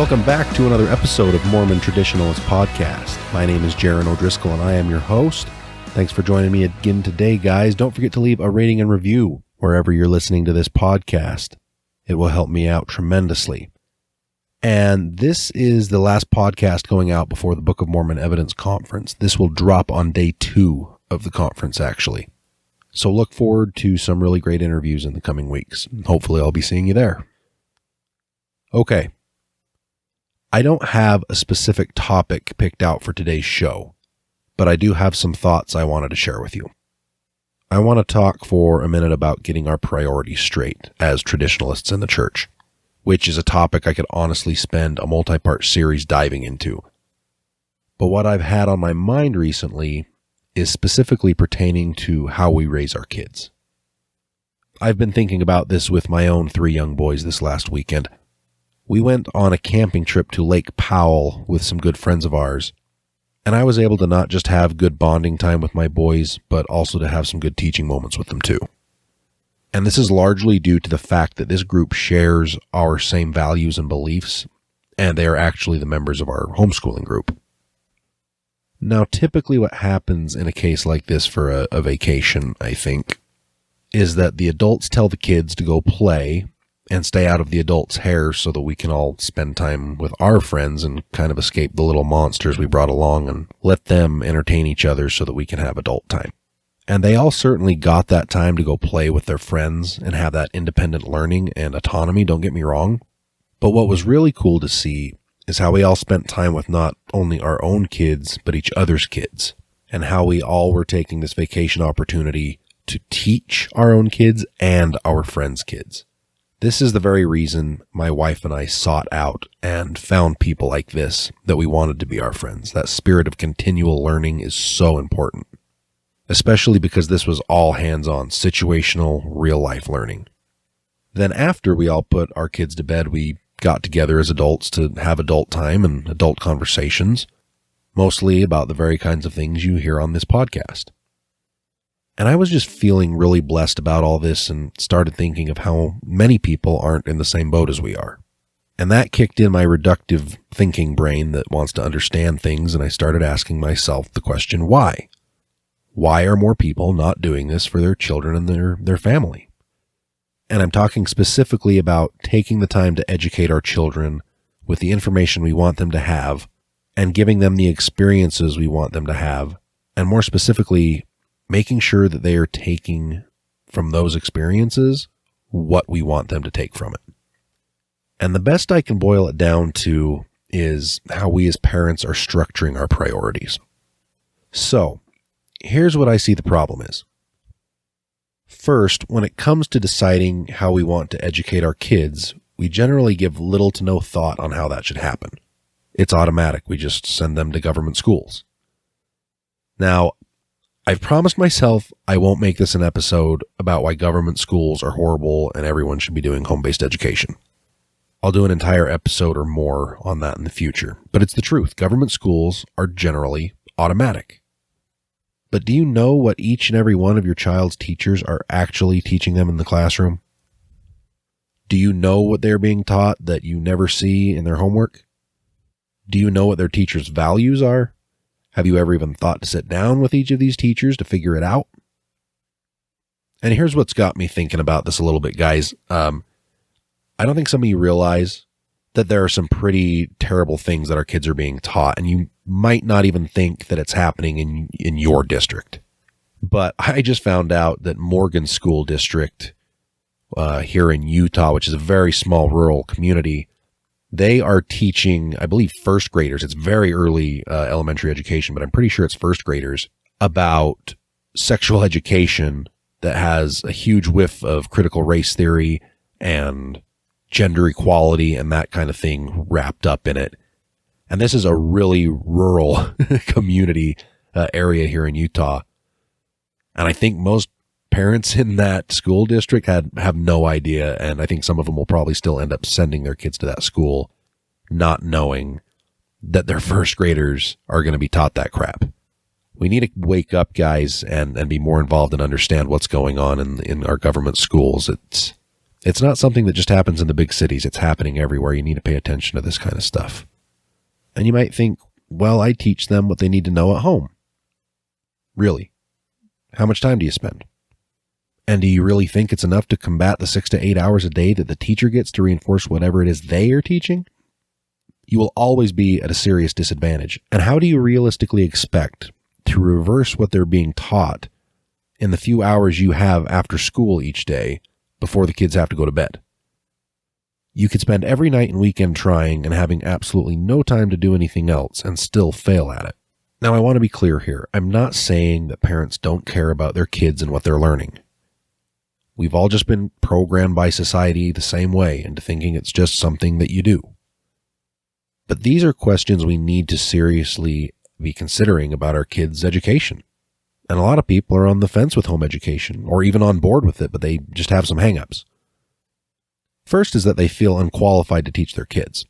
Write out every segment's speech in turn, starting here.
Welcome back to another episode of Mormon Traditionalist Podcast. My name is Jaron O'Driscoll and I am your host. Thanks for joining me again today, guys. Don't forget to leave a rating and review wherever you're listening to this podcast. It will help me out tremendously. And this is the last podcast going out before the Book of Mormon Evidence Conference. This will drop on day 2 of the conference, actually. So look forward to some really great interviews in the coming weeks. Hopefully I'll be seeing you there. Okay. I don't have a specific topic picked out for today's show, but I do have some thoughts I wanted to share with you. I want to talk for a minute about getting our priorities straight as traditionalists in the church, which is a topic I could honestly spend a multi-part series diving into. But what I've had on my mind recently is specifically pertaining to how we raise our kids. I've been thinking about this with my own 3 young boys this last weekend. We went on a camping trip to Lake Powell with some good friends of ours, and I was able to not just have good bonding time with my boys, but also to have some good teaching moments with them too. And this is largely due to the fact that this group shares our same values and beliefs, and they are actually the members of our homeschooling group. Now, typically what happens in a case like this for a vacation, I think, is that the adults tell the kids to go play and stay out of the adults' hair so that we can all spend time with our friends and kind of escape the little monsters we brought along and let them entertain each other so that we can have adult time. And they all certainly got that time to go play with their friends and have that independent learning and autonomy, don't get me wrong. But what was really cool to see is how we all spent time with not only our own kids, but each other's kids, and how we all were taking this vacation opportunity to teach our own kids and our friends' kids. This is the very reason my wife and I sought out and found people like this that we wanted to be our friends. That spirit of continual learning is so important, especially because this was all hands-on, situational, real-life learning. Then after we all put our kids to bed, we got together as adults to have adult time and adult conversations, mostly about the very kinds of things you hear on this podcast. And I was just feeling really blessed about all this and started thinking of how many people aren't in the same boat as we are. And that kicked in my reductive thinking brain that wants to understand things, and I started asking myself the question, why? Why are more people not doing this for their children and their family? And I'm talking specifically about taking the time to educate our children with the information we want them to have and giving them the experiences we want them to have, and more specifically, making sure that they are taking from those experiences what we want them to take from it. And the best I can boil it down to is how we as parents are structuring our priorities. So, here's what I see the problem is. First, when it comes to deciding how we want to educate our kids, we generally give little to no thought on how that should happen. It's automatic. We just send them to government schools. Now, I've promised myself I won't make this an episode about why government schools are horrible and everyone should be doing home-based education. I'll do an entire episode or more on that in the future, but it's the truth. Government schools are generally automatic. But do you know what each and every one of your child's teachers are actually teaching them in the classroom? Do you know what they're being taught that you never see in their homework? Do you know what their teachers' values are? Have you ever even thought to sit down with each of these teachers to figure it out? And here's what's got me thinking about this a little bit, guys. I don't think some of you realize that there are some pretty terrible things that our kids are being taught, and you might not even think that it's happening in your district. But I just found out that Morgan School District here in Utah, which is a very small rural community, they are teaching, I believe, first graders. It's very early elementary education, but I'm pretty sure it's first graders, about sexual education that has a huge whiff of critical race theory and gender equality and that kind of thing wrapped up in it. And this is a really rural community area here in Utah. And I think most parents in that school district have no idea, and I think some of them will probably still end up sending their kids to that school not knowing that their first graders are going to be taught that crap. We need to wake up, guys, and be more involved and understand what's going on in our government schools. It's not something that just happens in the big cities. It's happening everywhere. You need to pay attention to this kind of stuff. And you might think, well, I teach them what they need to know at home. Really? How much time do you spend? And do you really think it's enough to combat the 6 to 8 hours a day that the teacher gets to reinforce whatever it is they are teaching? You will always be at a serious disadvantage. And how do you realistically expect to reverse what they're being taught in the few hours you have after school each day before the kids have to go to bed? You could spend every night and weekend trying and having absolutely no time to do anything else and still fail at it. Now, I want to be clear here. I'm not saying that parents don't care about their kids and what they're learning. We've all just been programmed by society the same way into thinking it's just something that you do. But these are questions we need to seriously be considering about our kids' education. And a lot of people are on the fence with home education, or even on board with it, but they just have some hang-ups. First is that they feel unqualified to teach their kids.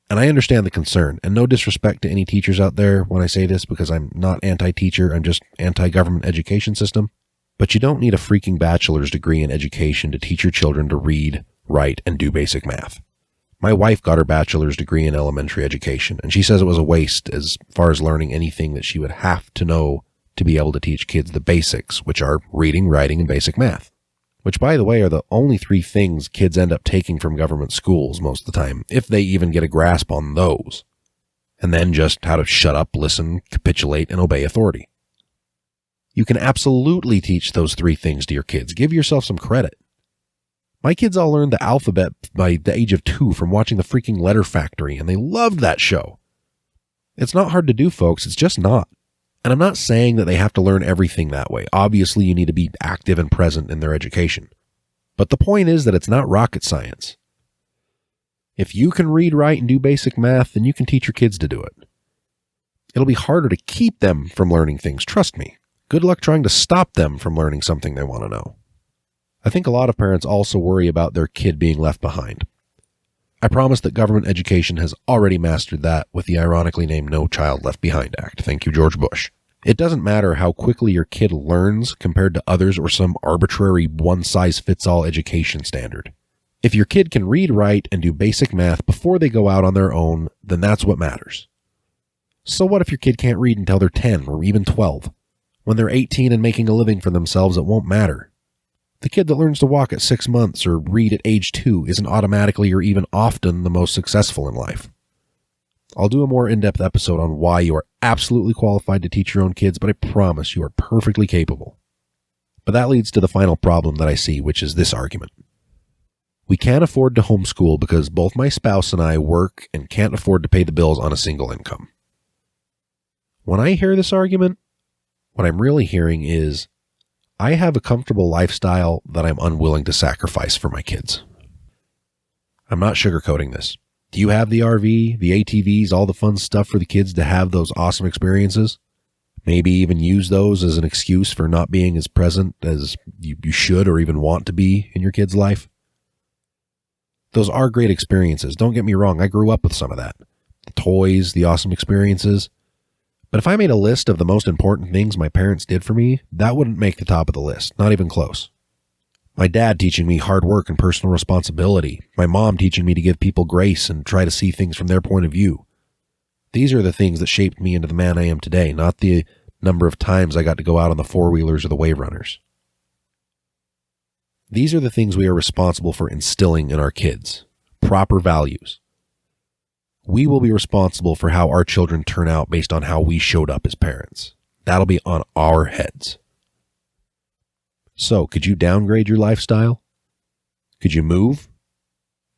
And I understand the concern, and no disrespect to any teachers out there when I say this, because I'm not anti-teacher, I'm just anti-government education system. But you don't need a freaking bachelor's degree in education to teach your children to read, write, and do basic math. My wife got her bachelor's degree in elementary education, and she says it was a waste as far as learning anything that she would have to know to be able to teach kids the basics, which are reading, writing, and basic math. Which, by the way, are the only 3 things kids end up taking from government schools most of the time, if they even get a grasp on those. And then just how to shut up, listen, capitulate, and obey authority. You can absolutely teach those 3 things to your kids. Give yourself some credit. My kids all learned the alphabet by the age of 2 from watching the freaking Letter Factory, and they loved that show. It's not hard to do, folks. It's just not. And I'm not saying that they have to learn everything that way. Obviously, you need to be active and present in their education. But the point is that it's not rocket science. If you can read, write, and do basic math, then you can teach your kids to do it. It'll be harder to keep them from learning things, trust me. Good luck trying to stop them from learning something they want to know. I think a lot of parents also worry about their kid being left behind. I promise that government education has already mastered that with the ironically named No Child Left Behind Act. Thank you, George Bush. It doesn't matter how quickly your kid learns compared to others or some arbitrary one-size-fits-all education standard. If your kid can read, write, and do basic math before they go out on their own, then that's what matters. So what if your kid can't read until they're 10 or even 12? When they're 18 and making a living for themselves, it won't matter. The kid that learns to walk at 6 months or read at age 2 isn't automatically or even often the most successful in life. I'll do a more in-depth episode on why you are absolutely qualified to teach your own kids, but I promise you are perfectly capable. But that leads to the final problem that I see, which is this argument. We can't afford to homeschool because both my spouse and I work and can't afford to pay the bills on a single income. When I hear this argument, what I'm really hearing is, I have a comfortable lifestyle that I'm unwilling to sacrifice for my kids. I'm not sugarcoating this. Do you have the RV, the ATVs, all the fun stuff for the kids to have those awesome experiences? Maybe even use those as an excuse for not being as present as you should or even want to be in your kid's life? Those are great experiences. Don't get me wrong. I grew up with some of that. The toys, the awesome experiences. But if I made a list of the most important things my parents did for me, that wouldn't make the top of the list, not even close. My dad teaching me hard work and personal responsibility. My mom teaching me to give people grace and try to see things from their point of view. These are the things that shaped me into the man I am today, not the number of times I got to go out on the four-wheelers or the wave runners. These are the things we are responsible for instilling in our kids. Proper values. We will be responsible for how our children turn out based on how we showed up as parents. That'll be on our heads. So, could you downgrade your lifestyle? Could you move?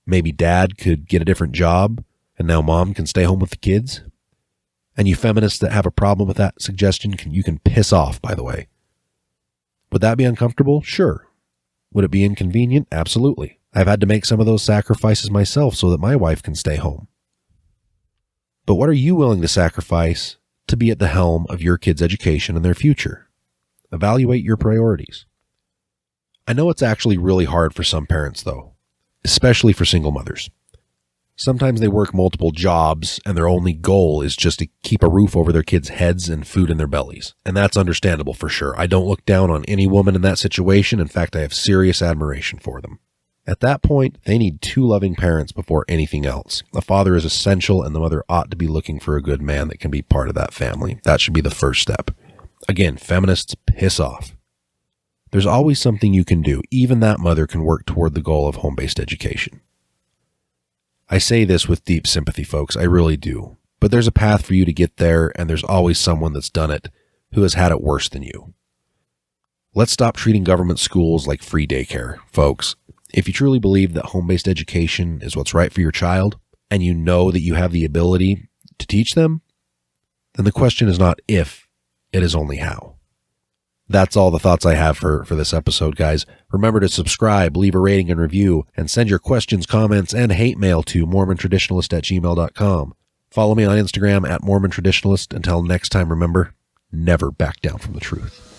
Maybe dad could get a different job, and now mom can stay home with the kids? And you feminists that have a problem with that suggestion, you can piss off, by the way. Would that be uncomfortable? Sure. Would it be inconvenient? Absolutely. I've had to make some of those sacrifices myself so that my wife can stay home. But what are you willing to sacrifice to be at the helm of your kids' education and their future? Evaluate your priorities. I know it's actually really hard for some parents, though, especially for single mothers. Sometimes they work multiple jobs and their only goal is just to keep a roof over their kids' heads and food in their bellies. And that's understandable for sure. I don't look down on any woman in that situation. In fact, I have serious admiration for them. At that point, they need two loving parents before anything else. A father is essential, and the mother ought to be looking for a good man that can be part of that family. That should be the first step. Again, feminists, piss off. There's always something you can do. Even that mother can work toward the goal of home-based education. I say this with deep sympathy, folks. I really do. But there's a path for you to get there, and there's always someone that's done it who has had it worse than you. Let's stop treating government schools like free daycare, folks. If you truly believe that home-based education is what's right for your child, and you know that you have the ability to teach them, then the question is not if, it is only how. That's all the thoughts I have for this episode, guys. Remember to subscribe, leave a rating and review, and send your questions, comments, and hate mail to mormontraditionalist@gmail.com. Follow me on Instagram @mormontraditionalist. Until next time, remember, never back down from the truth.